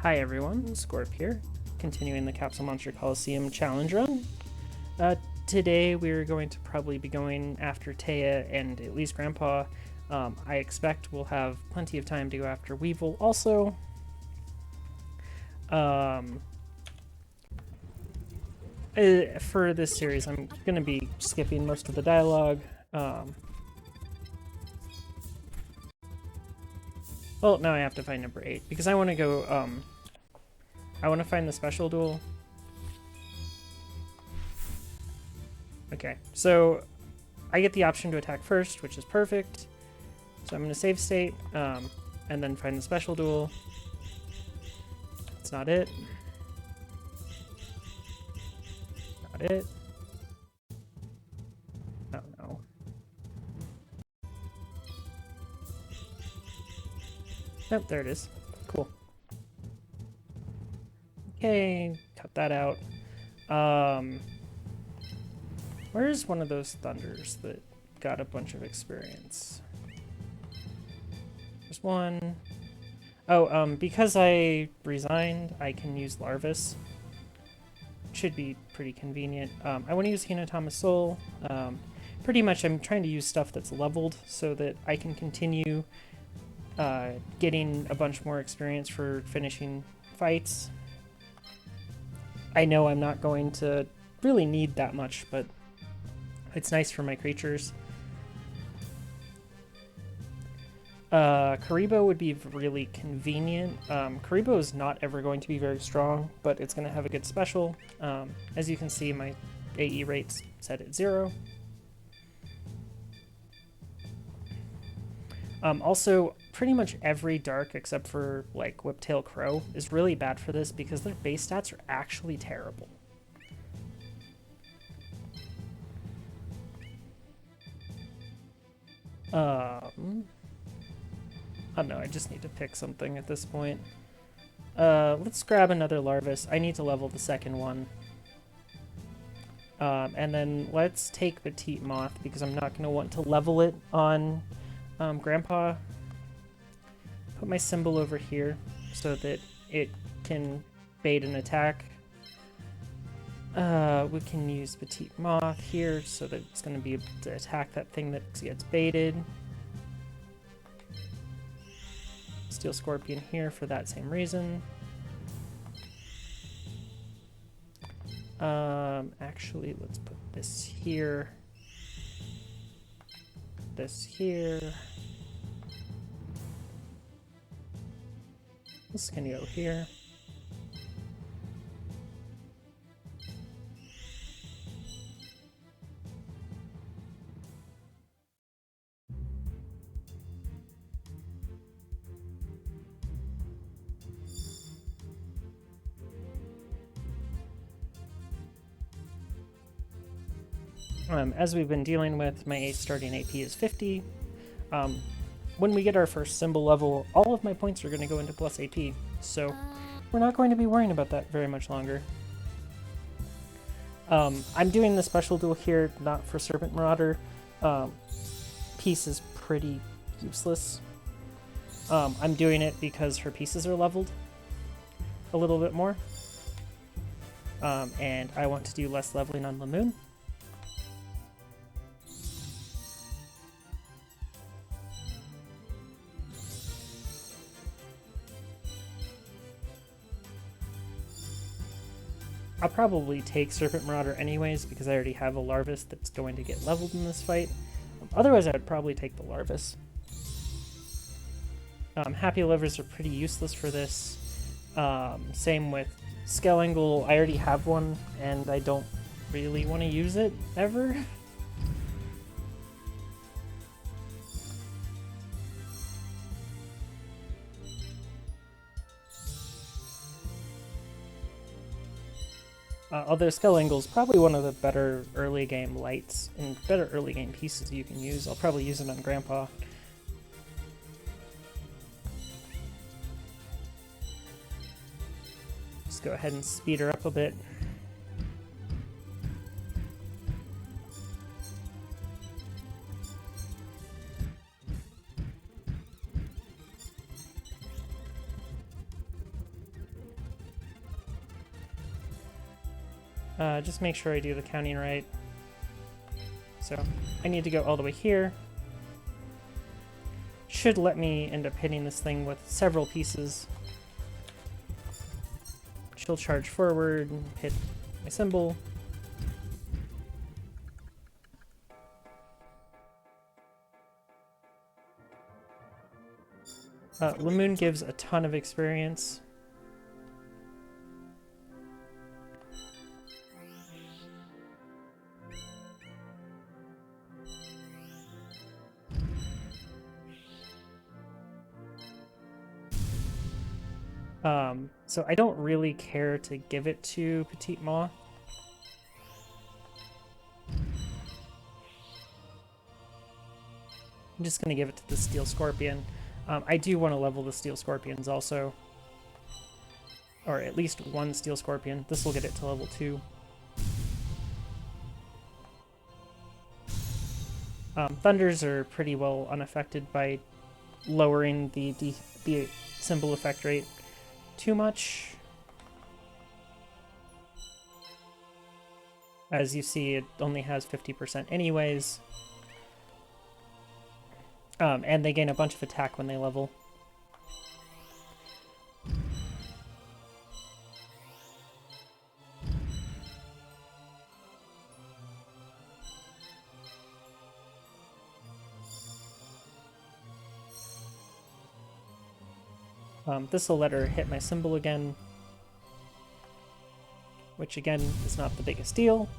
Hi everyone, Scorp here, continuing the Capsule Monster Coliseum challenge run. Today we're going to probably be going after Taya and at least Grandpa. I expect we'll have plenty of time to go after Weevil also. For this series I'm going to be skipping most of the dialogue. Well, now I have to find number 8 because I want to go, I want to find the special duel. Okay, so I get the option to attack first, which is perfect. So I'm going to save state, and then find the special duel. That's not it. Not it. Oh no. Nope, there it is. Cool. Okay, cut that out. Where's one of those thunders that got a bunch of experience? There's one. Oh, because I resigned, I can use Larvis. Should be pretty convenient. I want to use Hinatama Soul. Pretty much I'm trying to use stuff that's leveled so that I can continue getting a bunch more experience for finishing fights. I know I'm not going to really need that much, but it's nice for my creatures. Karibo would be really convenient. Karibo is not ever going to be very strong, but it's going to have a good special. As you can see, my AE rate's set at 0. Also, pretty much every dark except for like Whiptail Crow is really bad for this because their base stats are actually terrible. Oh no, I just need to pick something at this point. Let's grab another Larvis. I need to level the second one. And then let's take Petite Moth because I'm not going to want to level it on Grandpa. Put my symbol over here so that it can bait an attack. We can use Petite Moth here so that it's going to be able to attack that thing that gets baited. Steel Scorpion here for that same reason. Actually, let's put this here. This here. This can go here. As we've been dealing with, my starting AP is 50. When we get our first symbol level, all of my points are going to go into plus AP, so we're not going to be worrying about that very much longer. I'm doing the special duel here, not for Serpent Marauder. Piece is pretty useless. I'm doing it because her pieces are leveled a little bit more. And I want to do less leveling on Lamoon. I'll probably take Serpent Marauder anyways because I already have a Larvis that's going to get leveled in this fight. Otherwise, I would probably take the Larvis. Happy Livers are pretty useless for this. Same with Skelengle. I already have one, and I don't really want to use it ever. Although Skelengle is probably one of the better early game lights and better early game pieces you can use. I'll probably use it on Grandpa. Just go ahead and speed her up a bit. Just make sure I do the counting right. So I need to go all the way here. Should let me end up hitting this thing with several pieces. She'll charge forward and hit my symbol. Lamoon gives a ton of experience. So I don't really care to give it to Petite Maw. I'm just going to give it to the Steel Scorpion. I do want to level the Steel Scorpions also. Or at least one Steel Scorpion. This will get it to level 2. Thunders are pretty well unaffected by lowering the symbol effect rate too much. As you see, it only has 50% anyways. And they gain a bunch of attack when they level. This will let her hit my symbol again, which again is not the biggest deal.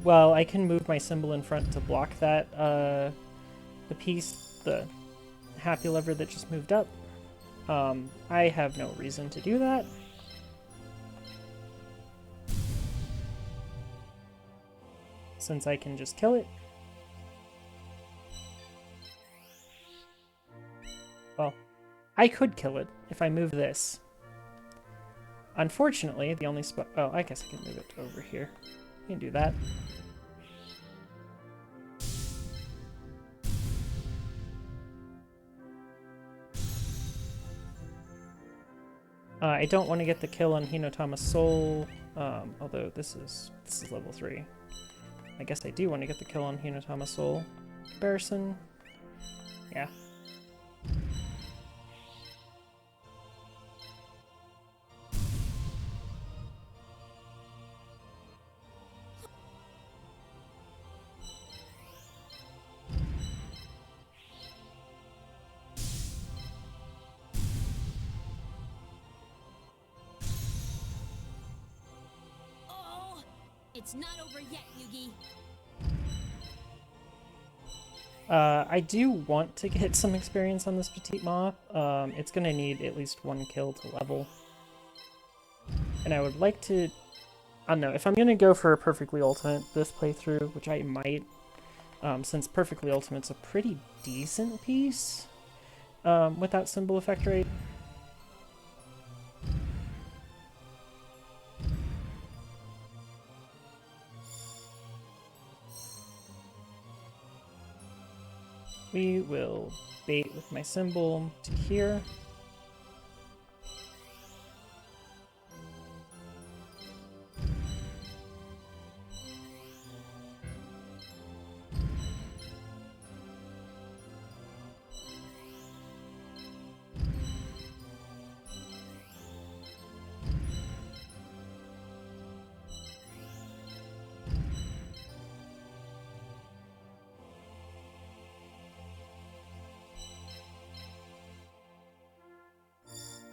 Well, I can move my symbol in front to block that, the piece, the happy lever that just moved up. I have no reason to do that. Since I can just kill it. Well, I could kill it if I move this. Unfortunately, the only spot... Oh, I guess I can move it over here. I can do that. I don't want to get the kill on Hinotama's Soul, although this is level 3. I guess I do want to get the kill on Hinotama's Soul. Comparison. Yeah. It's not over yet, Yugi. I do want to get some experience on this Petite Maw. It's going to need at least 1 kill to level. And I would like to... I don't know, if I'm going to go for a Perfectly Ultimate this playthrough, which I might, since Perfectly Ultimate's a pretty decent piece with that symbol effect rate. We will bait with my symbol to here.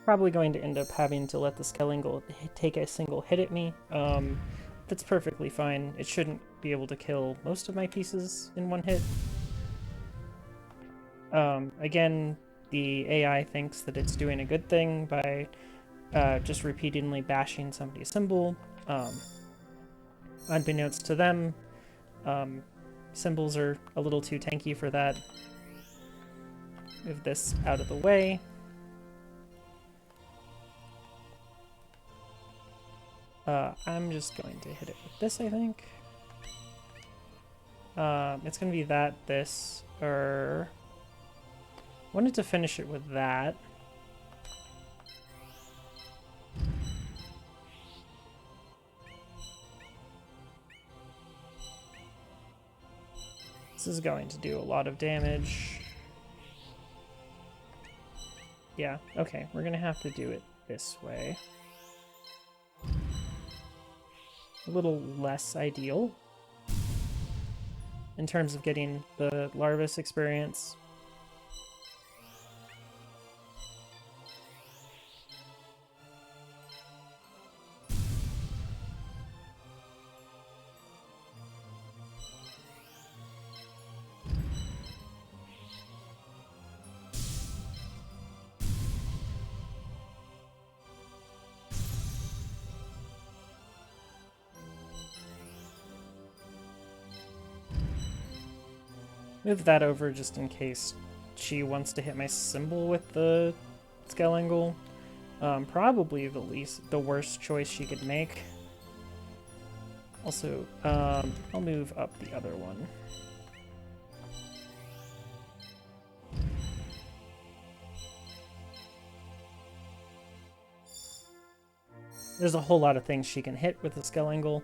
Probably going to end up having to let the Skellingle take a single hit at me. That's perfectly fine. It shouldn't be able to kill most of my pieces in 1 hit. Again, the AI thinks that it's doing a good thing by just repeatedly bashing somebody's symbol. Unbeknownst to them, symbols are a little too tanky for that. Move this out of the way. I'm just going to hit it with this, I think. It's going to be that, this, or... Wanted to finish it with that. This is going to do a lot of damage. Yeah, okay, we're gonna have to do it this way. A little less ideal in terms of getting the Larvis experience. Move that over just in case she wants to hit my symbol with the scale angle. Probably the worst choice she could make. Also, I'll move up the other one. There's a whole lot of things she can hit with the scale angle.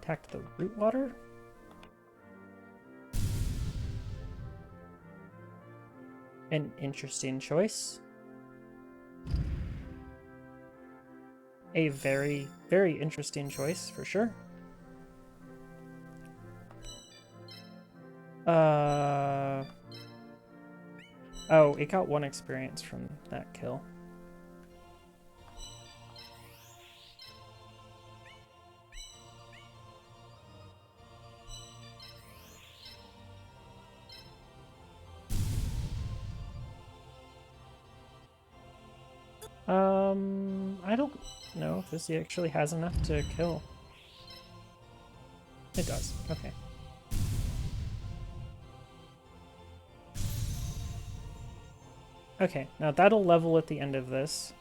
Attack the root water? An interesting choice. A very, very interesting choice, for sure. Oh, it got 1 experience from that kill. I don't know if this actually has enough to kill. It does, okay. Okay, now that'll level at the end of this.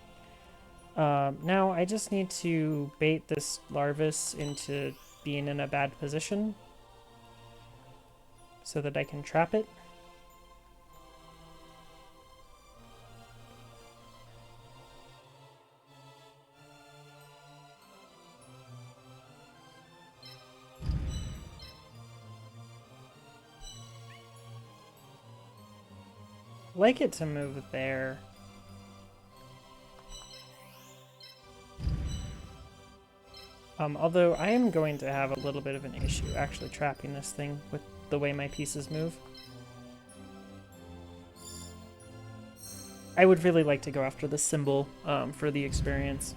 Now I just need to bait this Larvis into being in a bad position so that I can trap it. Like it to move there. Although I am going to have a little bit of an issue actually trapping this thing with the way my pieces move. I would really like to go after the symbol for the experience.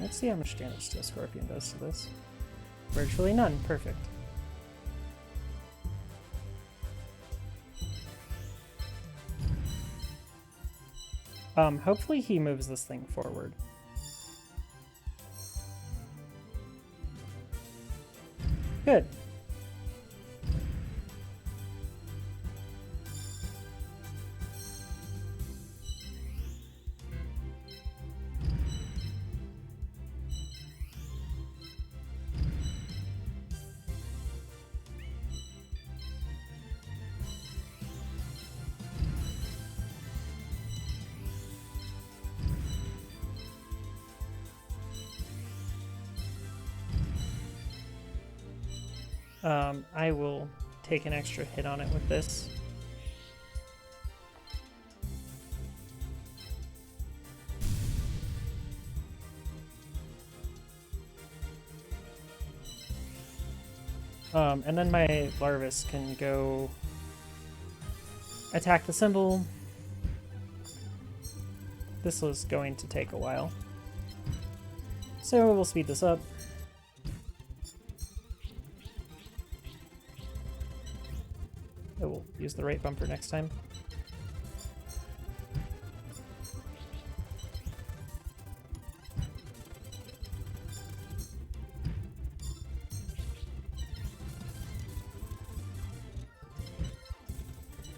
Let's see how much damage Steel Scorpion does to this. Virtually none. Perfect. Hopefully he moves this thing forward. Good. I will take an extra hit on it with this. And then my Larvis can go attack the symbol. this was going to take a while. So we'll speed this up. I will use the right bumper next time.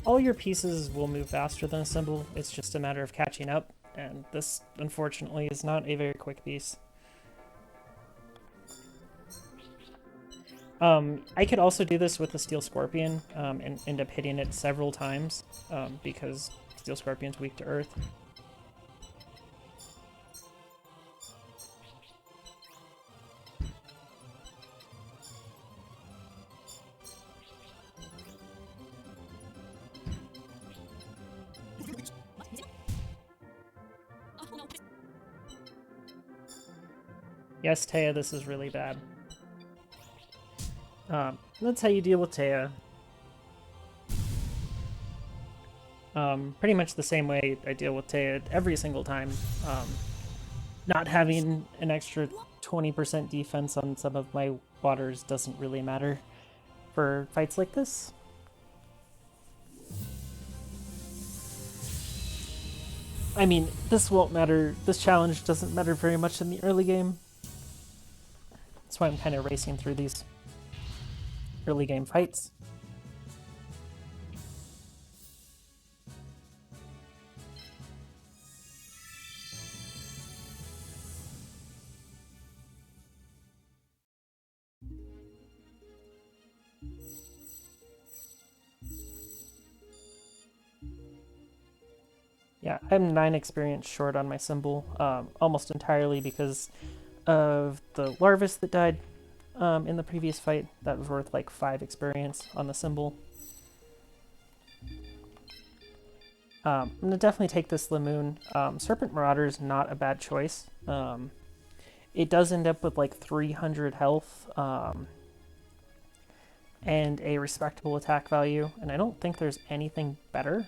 All your pieces will move faster than a cymbal, it's just a matter of catching up, and this, unfortunately, is not a very quick piece. I could also do this with the Steel Scorpion and end up hitting it several times because Steel Scorpion's weak to Earth. Yes, Taya, this is really bad. That's how you deal with Taya. Pretty much the same way I deal with Taya every single time. Not having an extra 20% defense on some of my waters doesn't really matter for fights like this. I mean, this won't matter. This challenge doesn't matter very much in the early game. That's why I'm kind of racing through these early game fights. Yeah, I'm 9 experience short on my symbol, almost entirely because of the Larvis that died in the previous fight. That was worth like 5 experience on the symbol. I'm going to definitely take this Limoon. Serpent Marauder is not a bad choice. It does end up with like 300 health and a respectable attack value, and I don't think there's anything better.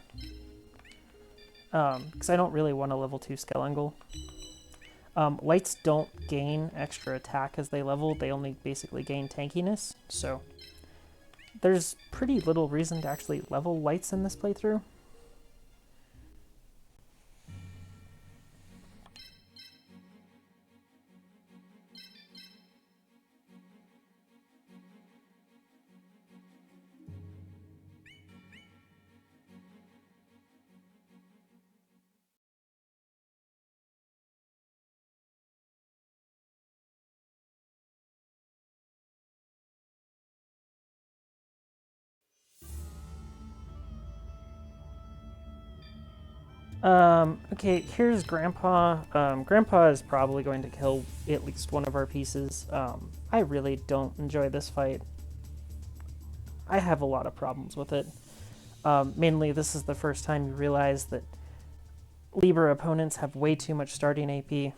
Because I don't really want a level 2 Skelengle. Lights don't gain extra attack as they level, they only basically gain tankiness, so there's pretty little reason to actually level Lights in this playthrough. Okay, here's Grandpa. Grandpa is probably going to kill at least one of our pieces. I really don't enjoy this fight. I have a lot of problems with it. Mainly, this is the first time you realize that Libra opponents have way too much starting AP.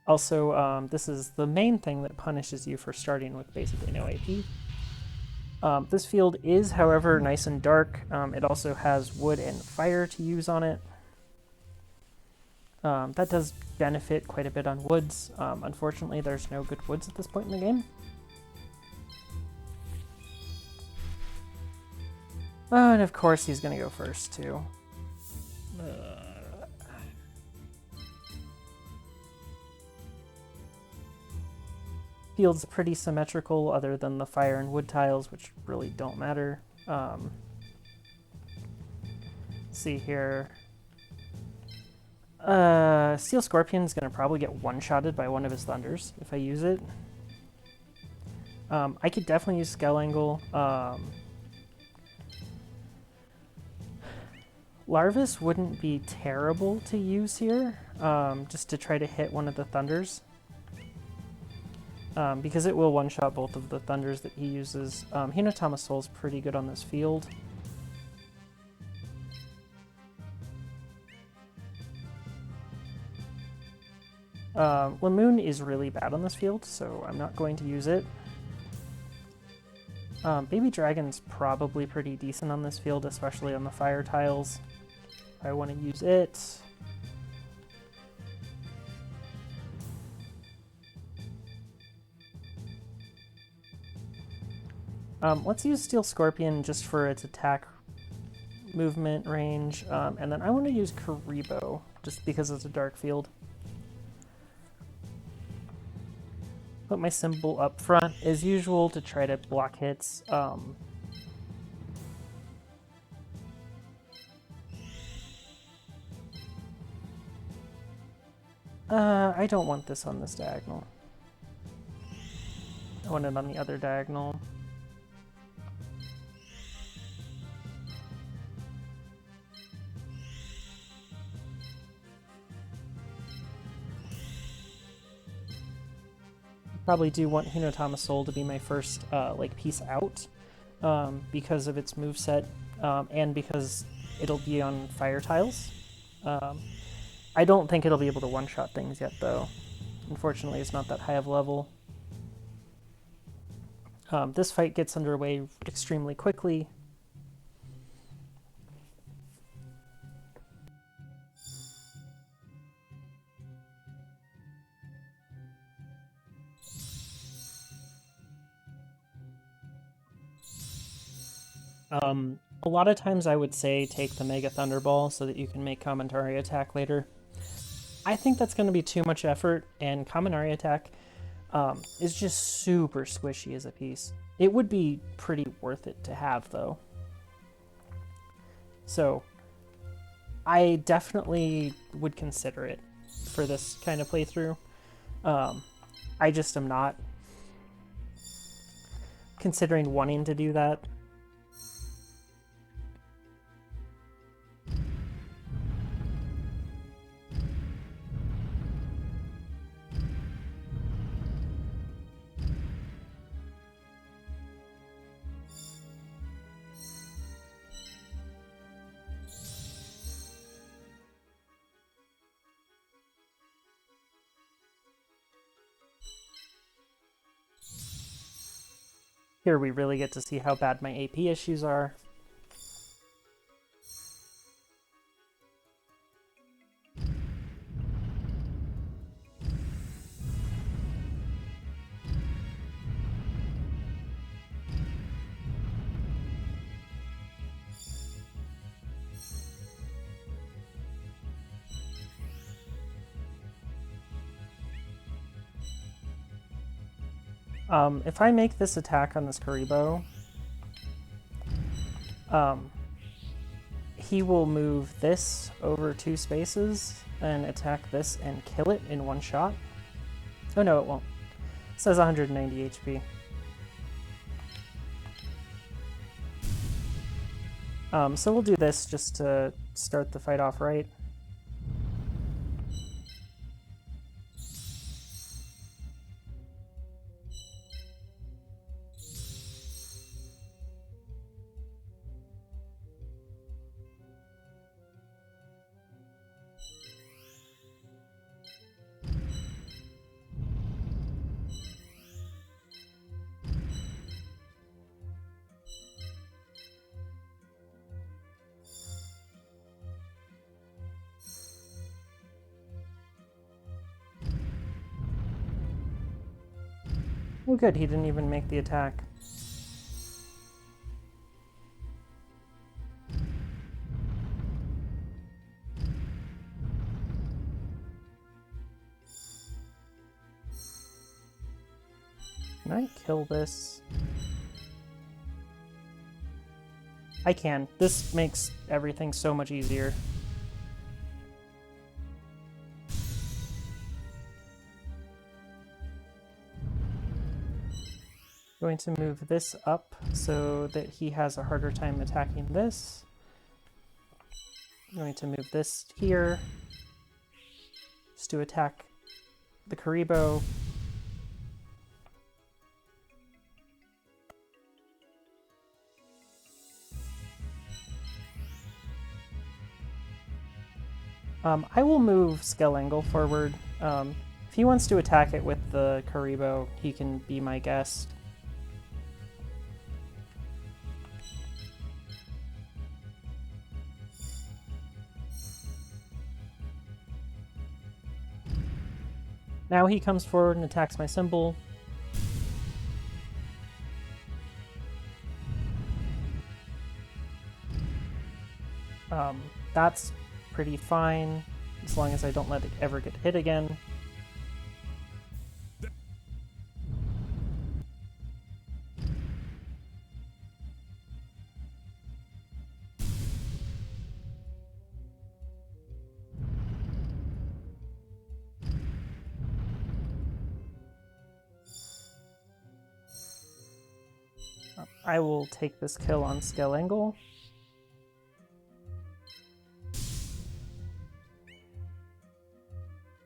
Also, this is the main thing that punishes you for starting with basically no AP. This field is, however, nice and dark. It also has wood and fire to use on it. That does benefit quite a bit on woods. Unfortunately, there's no good woods at this point in the game. Oh, and of course he's going to go first, too. Field's pretty symmetrical other than the fire and wood tiles, which really don't matter. See here. Steel Scorpion's going to probably get one-shotted by one of his Thunders if I use it. I could definitely use Skelengle. Larvis wouldn't be terrible to use here, just to try to hit one of the Thunders. Because it will one-shot both of the Thunders that he uses. Hinatama Soul's pretty good on this field. Limoon is really bad on this field, so I'm not going to use it. Baby Dragon's probably pretty decent on this field, especially on the fire tiles. I want to use it. Let's use Steel Scorpion just for its attack movement range, and then I want to use Karibo just because it's a dark field. Put my symbol up front as usual to try to block hits. I don't want this on this diagonal. I want it on the other diagonal. Probably do want Hinotama Soul to be my first like piece out because of its moveset and because it'll be on fire tiles. I don't think it'll be able to one-shot things yet, though. Unfortunately, it's not that high of level. This fight gets underway extremely quickly. A lot of times I would say take the Mega Thunderball so that you can make Commentary Attack later. I think that's going to be too much effort, and Commentary Attack is just super squishy as a piece. It would be pretty worth it to have, though. So, I definitely would consider it for this kind of playthrough. I just am not considering wanting to do that. Here we really get to see how bad my AP issues are. If I make this attack on this Karibo, he will move this over 2 spaces and attack this and kill it in 1 shot. Oh no, it won't. It says 190 HP. So we'll do this just to start the fight off right. Oh good, he didn't even make the attack. Can I kill this? I can. This makes everything so much easier. Going to move this up so that he has a harder time attacking this. I'm going to move this here just to attack the Karibo. I will move Skelengle forward. If he wants to attack it with the Karibo, he can be my guest. Now he comes forward and attacks my symbol. That's pretty fine, as long as I don't let it ever get hit again. I will take this kill on scale angle.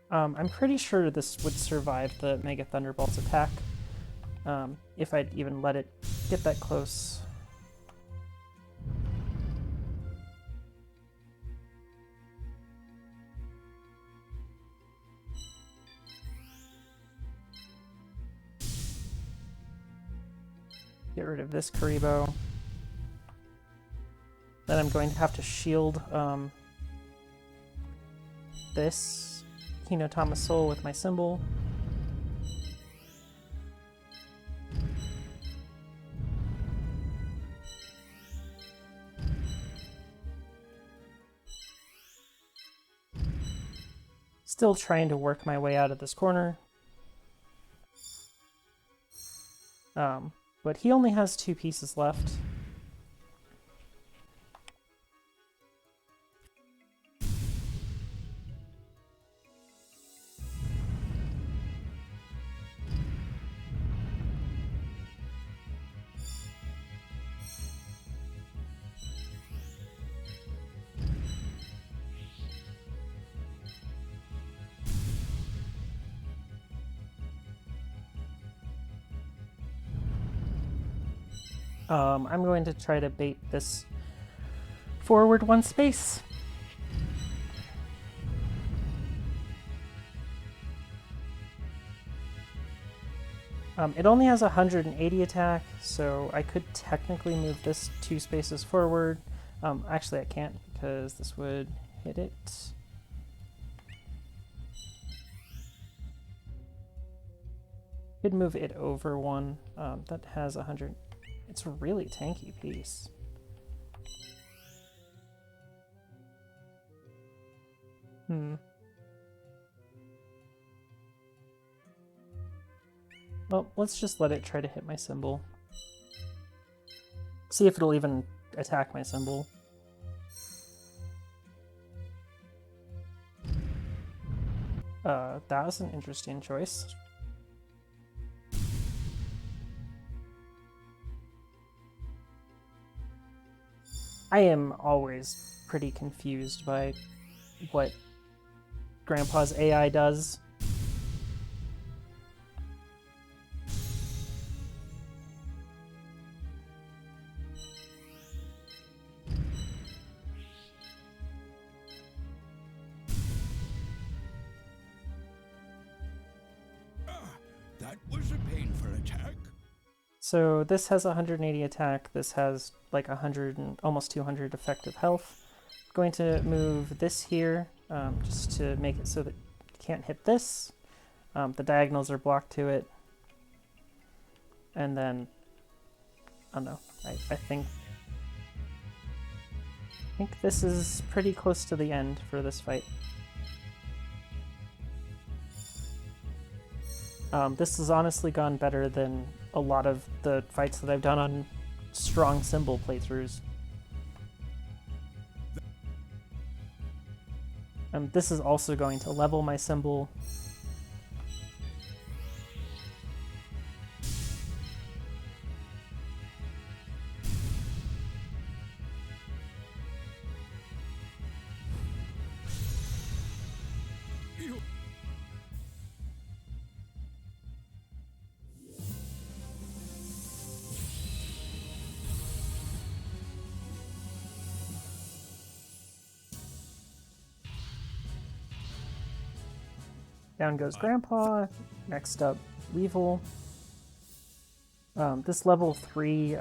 I'm pretty sure this would survive the Mega Thunderbolt's attack, if I'd even let it get that close. Get rid of this Karibo. Then I'm going to have to shield this Hinotama Soul with my symbol. Still trying to work my way out of this corner. But he only has 2 pieces left. I'm going to try to bait this forward 1 space. It only has 180 attack, so I could technically move this 2 spaces forward. Actually, I can't, because this would hit it. Could move it over 1. That has 100. It's a really tanky piece. Well, let's just let it try to hit my symbol. See if it'll even attack my symbol. That was an interesting choice. I am always pretty confused by what Grandpa's AI does. That was a painful attack. So this has 180 attack, this has like 100 and almost 200 effective health. I'm going to move this here, just to make it so that it can't hit this. The diagonals are blocked to it. And then, I don't know, I think this is pretty close to the end for this fight. This has honestly gone better than a lot of the fights that I've done on strong symbol playthroughs. This is also going to level my symbol. Down goes Grandpa. Next up, Weevil. This level 3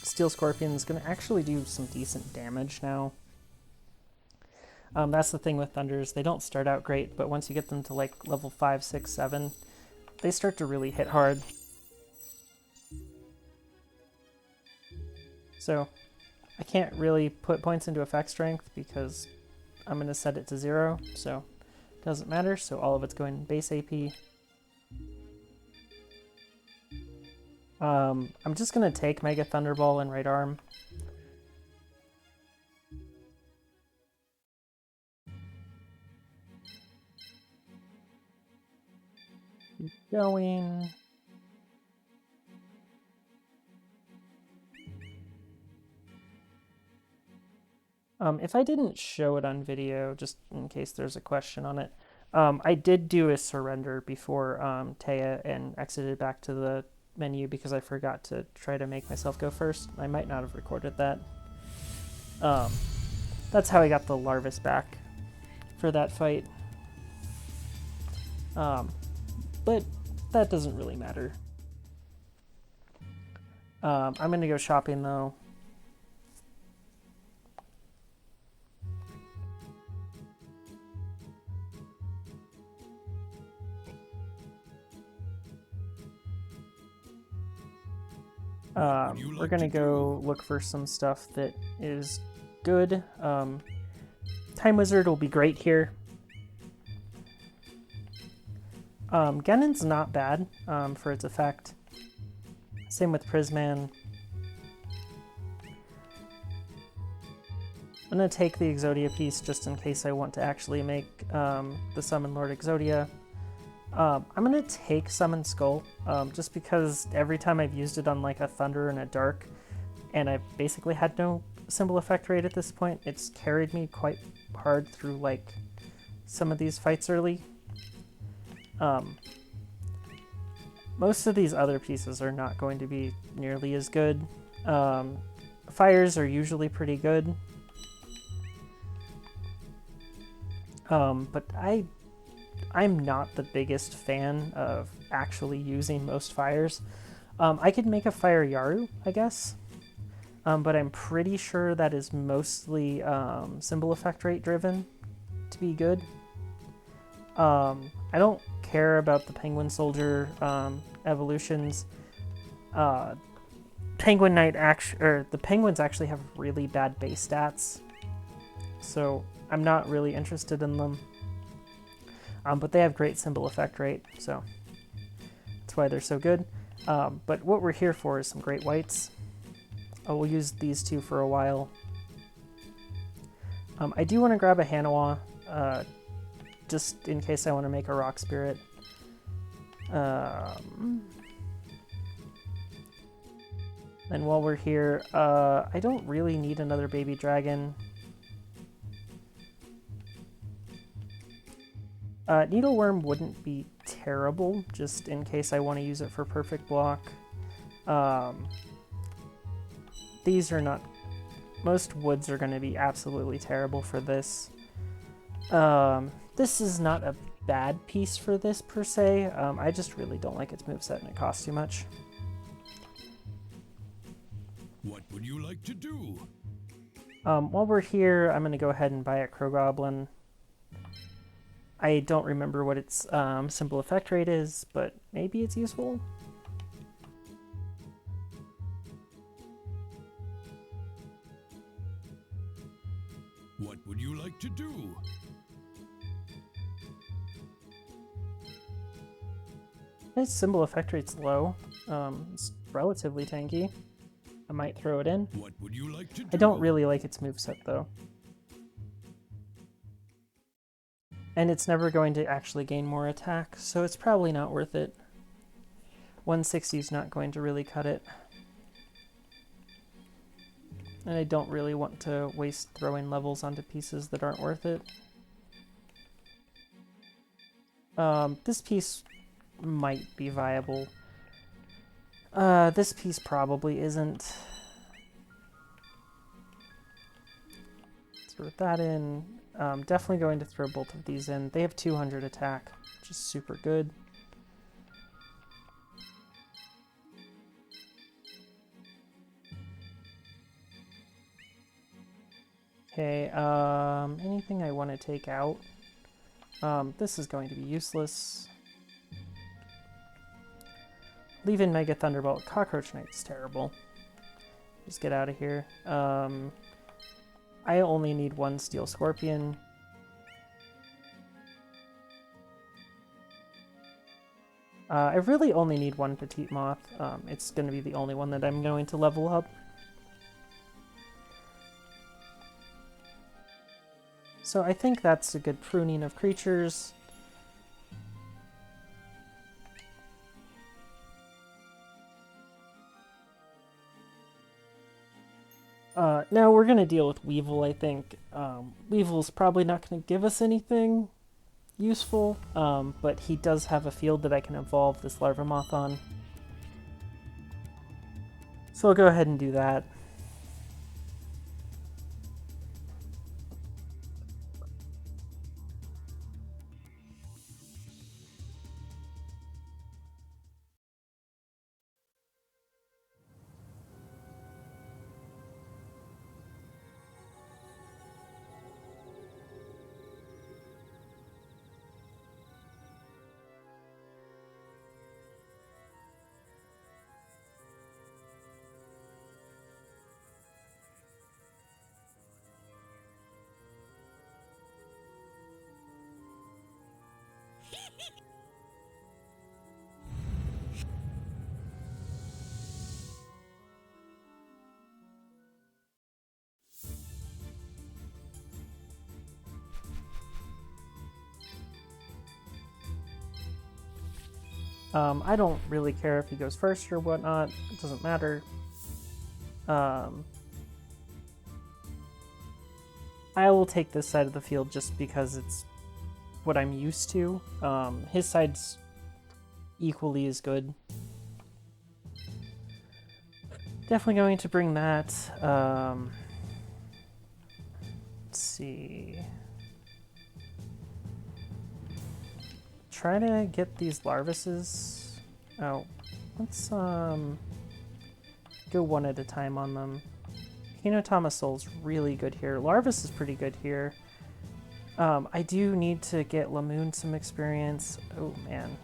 Steel Scorpion is going to actually do some decent damage now. That's the thing with Thunders. They don't start out great, but once you get them to like level 5, 6, 7, they start to really hit hard. So I can't really put points into effect strength because I'm going to set it to 0, so it doesn't matter. So all of it's going base AP. I'm just going to take Mega Thunderball and right arm. Keep going. If I didn't show it on video, just in case there's a question on it, I did do a surrender before Taya and exited back to the menu because I forgot to try to make myself go first. I might not have recorded that. That's how I got the Larvis back for that fight. But that doesn't really matter. I'm going to go shopping though. We're gonna go look for some stuff that is good. Time Wizard will be great here. Genin's not bad for its effect. Same with Prisman. I'm gonna take the Exodia piece just in case I want to actually make the Summon Lord Exodia. I'm gonna take Summon Skull, just because every time I've used it on like a Thunder and a Dark, and I've basically had no symbol effect rate at this point, it's carried me quite hard through like some of these fights early. Most of these other pieces are not going to be nearly as good. Fires are usually pretty good. But I'm not the biggest fan of actually using most fires. I could make a Fire Yaru, I guess, but I'm pretty sure that is mostly symbol effect rate driven to be good. I don't care about the Penguin Soldier evolutions. Penguin Knight the Penguins actually have really bad base stats, so I'm not really interested in them. But they have great symbol effect rate, so that's why they're so good. But what we're here for is some great whites. We'll use these two for a while. I do want to grab a Hanawa, just in case I want to make a Rock Spirit. And while we're here, I don't really need another baby dragon. Needleworm wouldn't be terrible, just in case I want to use it for perfect block. These are not... Most woods are going to be absolutely terrible for this. This is not a bad piece for this, per se. I just really don't like its moveset and it costs too much. What would you like to do? While we're here, I'm going to go ahead and buy a Crow Goblin. I don't remember what its symbol effect rate is, but maybe it's useful. What would you like to do? Its symbol effect rate's low. It's relatively tanky. I might throw it in. What would you like to do? I don't really like its moveset though. And it's never going to actually gain more attack, so it's probably not worth it. 160 is not going to really cut it. And I don't really want to waste throwing levels onto pieces that aren't worth it. This piece might be viable. This piece probably isn't. Throw that in. Definitely going to throw both of these in. They have 200 attack, which is super good. Okay, anything I want to take out? This is going to be useless. Leave in Mega Thunderbolt. Cockroach Knight's terrible. Just get out of here. I only need one Steel Scorpion. I really only need one Petite Moth. It's going to be the only one that I'm going to level up. So I think that's a good pruning of creatures. Now we're going to deal with Weevil, I think. Weevil's probably not going to give us anything useful, but he does have a field that I can evolve this Larva Moth on. So I'll go ahead and do that. I don't really care if he goes first or whatnot. It doesn't matter. I will take this side of the field just because it's what I'm used to. His side's equally as good. Definitely going to bring that. Let's see. Try to get these Larvises. Oh, let's go one at a time on them. Hinotama Soul's really good here. Larvis is pretty good here. I do need to get Lamoon some experience. Oh man.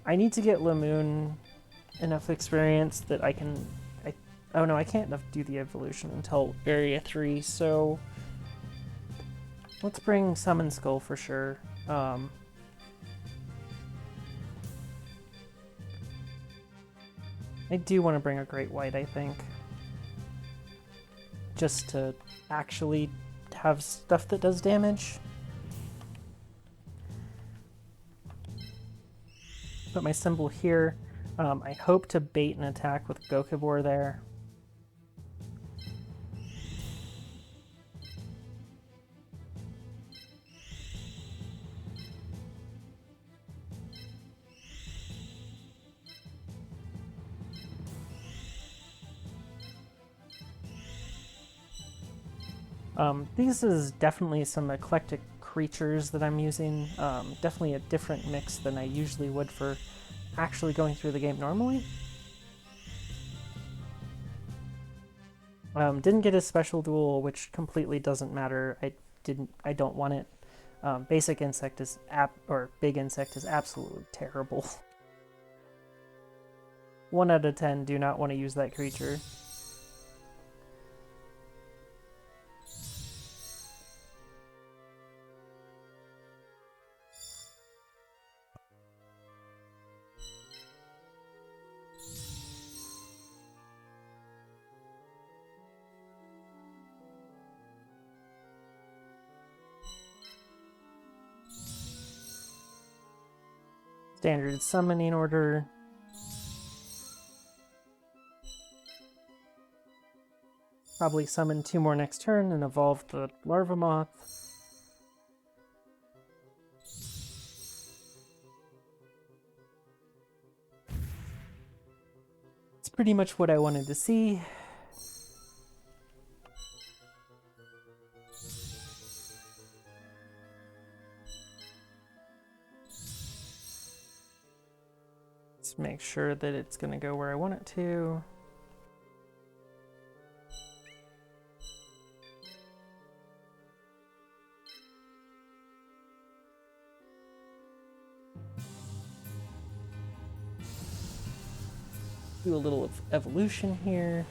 I need to get Lamoon enough experience that I can... oh no, I can't do the evolution until Area 3, so... let's bring Summon Skull for sure. I do want to bring a Great White, I think. Just to actually have stuff that does damage. Put my symbol here. I hope to bait an attack with Gokabor there. These is definitely some eclectic creatures that I'm using. Definitely a different mix than I usually would for actually going through the game normally. Didn't get a special duel, which completely doesn't matter. I don't want it. Basic insect is big insect is absolutely terrible. 1 out of 10, do not want to use that creature. Standard summoning order. Probably summon 2 more next turn and evolve the Larva Moth. It's pretty much what I wanted to see. Let's make sure that it's going to go where I want it to. do a little evolution here.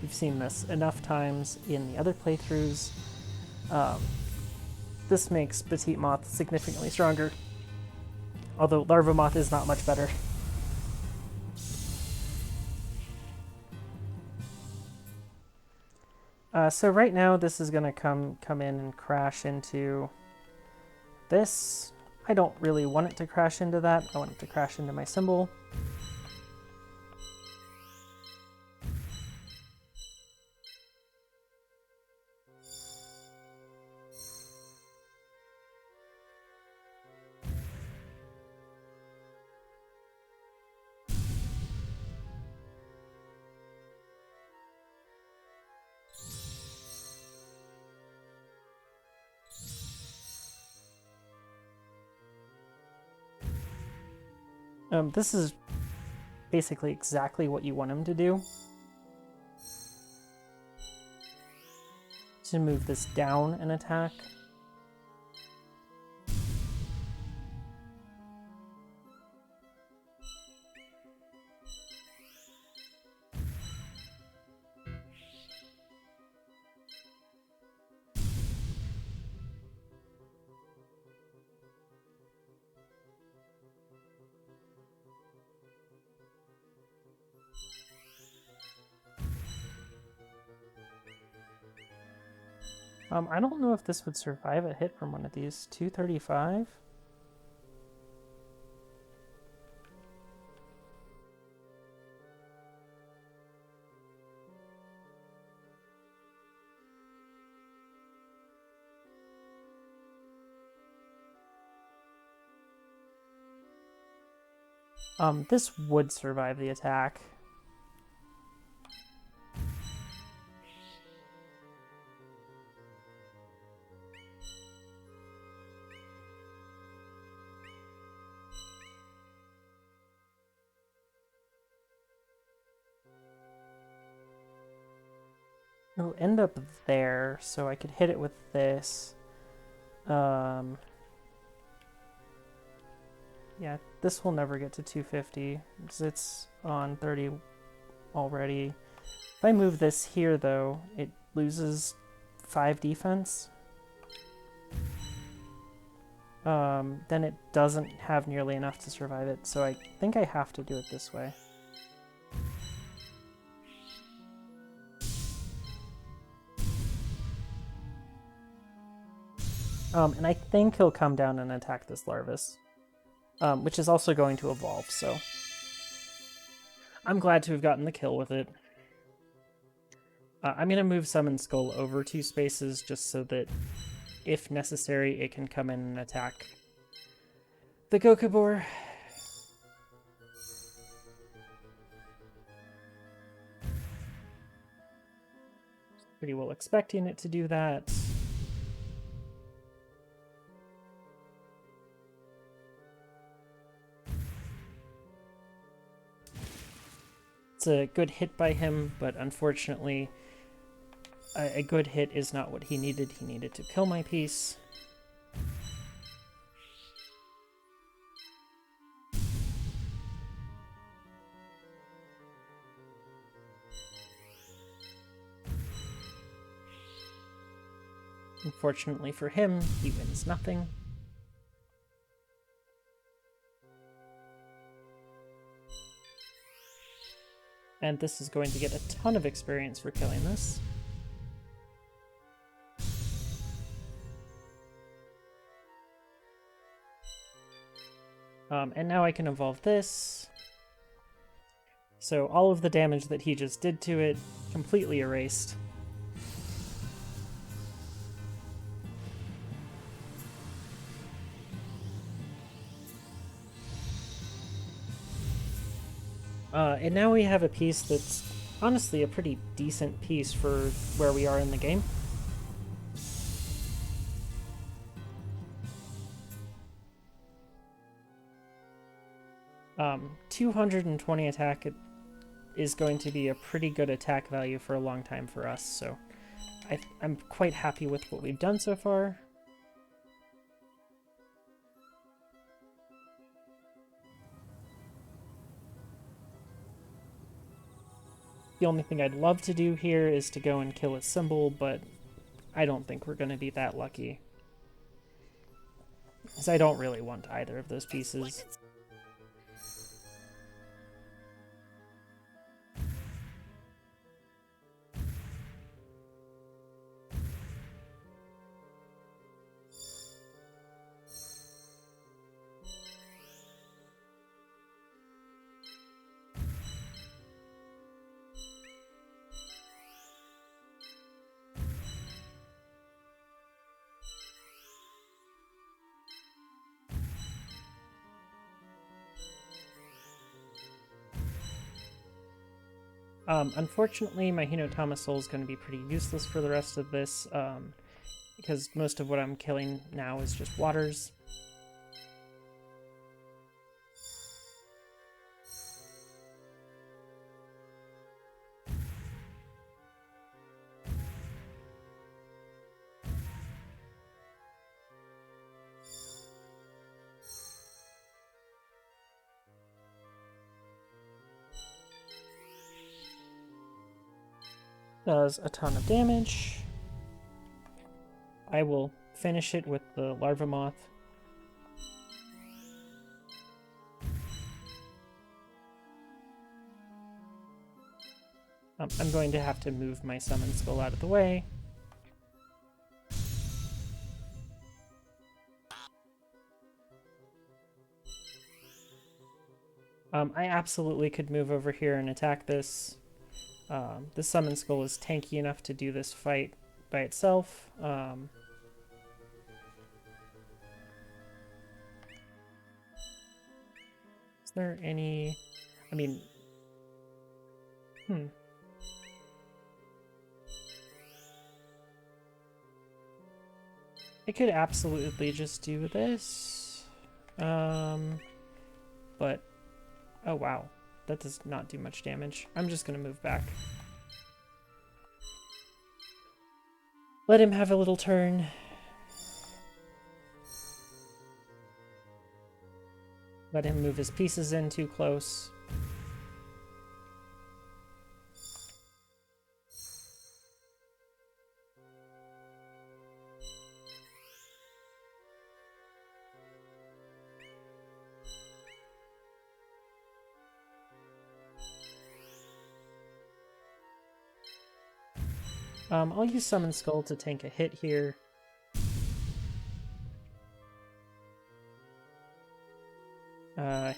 We've seen this enough times in the other playthroughs. This makes Petite Moth significantly stronger, although Larva Moth is not much better. So right now this is gonna come in and crash into this. I don't really want it to crash into that. I want it to crash into my symbol. This is basically exactly what you want him to do. To move this down and attack. I don't know if this would survive a hit from one of these. 235? This would survive the attack. It'll end up there, so I could hit it with this. Yeah, this will never get to 250, because it's on 30 already. If I move this here, though, it loses 5 defense. Then it doesn't have nearly enough to survive it, so I think I have to do it this way. And I think he'll come down and attack this Larvis, which is also going to evolve, so I'm glad to have gotten the kill with it. I'm going to move Summon Skull over 2 spaces just so that, if necessary, it can come in and attack the Gokabor. Pretty well expecting it to do that. It's a good hit by him, but unfortunately, a good hit is not what he needed. He needed to kill my piece. Unfortunately for him, he wins nothing. And this is going to get a ton of experience for killing this. And now I can evolve this. So all of the damage that he just did to it, completely erased. And now we have a piece that's honestly a pretty decent piece for where we are in the game. Um, 220 attack is going to be a pretty good attack value for a long time for us, so I'm quite happy with what we've done so far. The only thing I'd love to do here is to go and kill a symbol, but I don't think we're going to be that lucky. Because I don't really want either of those pieces. Unfortunately, my Hinotama Soul is going to be pretty useless for the rest of this, because most of what I'm killing now is just waters. Does a ton of damage. I will finish it with the Larva Moth. I'm going to have to move my Summon Skull out of the way. I absolutely could move over here and attack this. The Summon Skull is tanky enough to do this fight by itself. Is there any... I mean... I could absolutely just do this. But... Oh wow, that does not do much damage. I'm just gonna move back. Let him have a little turn. Let him move his pieces in too close. I'll use Summon Skull to tank a hit here.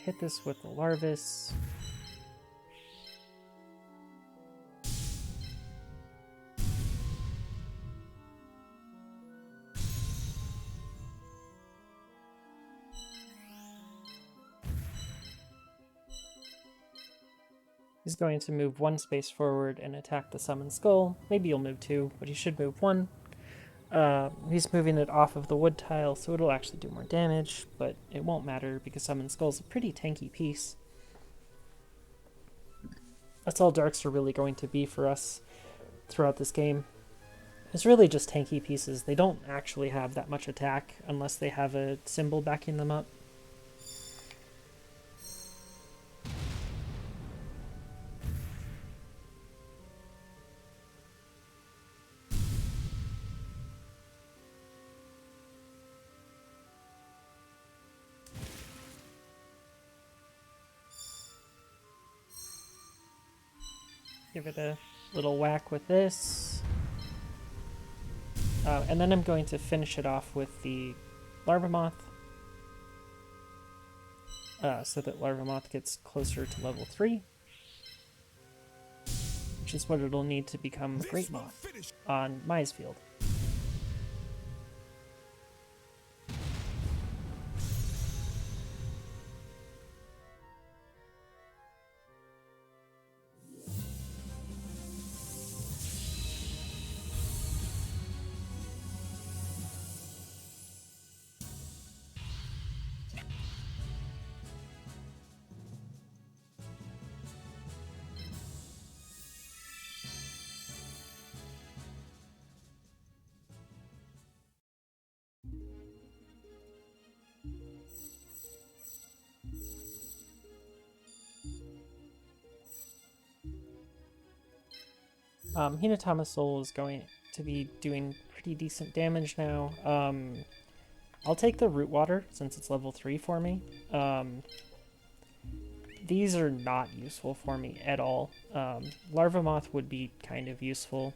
Hit this with the Larvis. He's going to move one space forward and attack the Summon Skull. Maybe he'll move two, but he should move one. He's moving it off of the wood tile, so it'll actually do more damage, but it won't matter because Summon Skull's a pretty tanky piece. That's all Darks are really going to be for us throughout this game. It's really just tanky pieces. They don't actually have that much attack unless they have a symbol backing them up. Give it a little whack with this. And then I'm going to finish it off with the Larva Moth. So that Larva Moth gets closer to level 3. Which is what it'll need to become Great Moth on Mai's field. Hinatama Soul is going to be doing pretty decent damage now. I'll take the Root Water since it's level 3 for me. These are not useful for me at all. Larva Moth would be kind of useful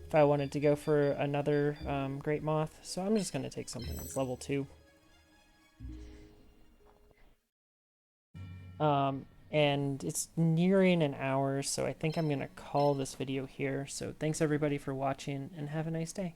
if I wanted to go for another Great Moth, so I'm just going to take something that's level 2. And it's nearing an hour, so I think I'm going to call this video here. So thanks everybody for watching, and have a nice day.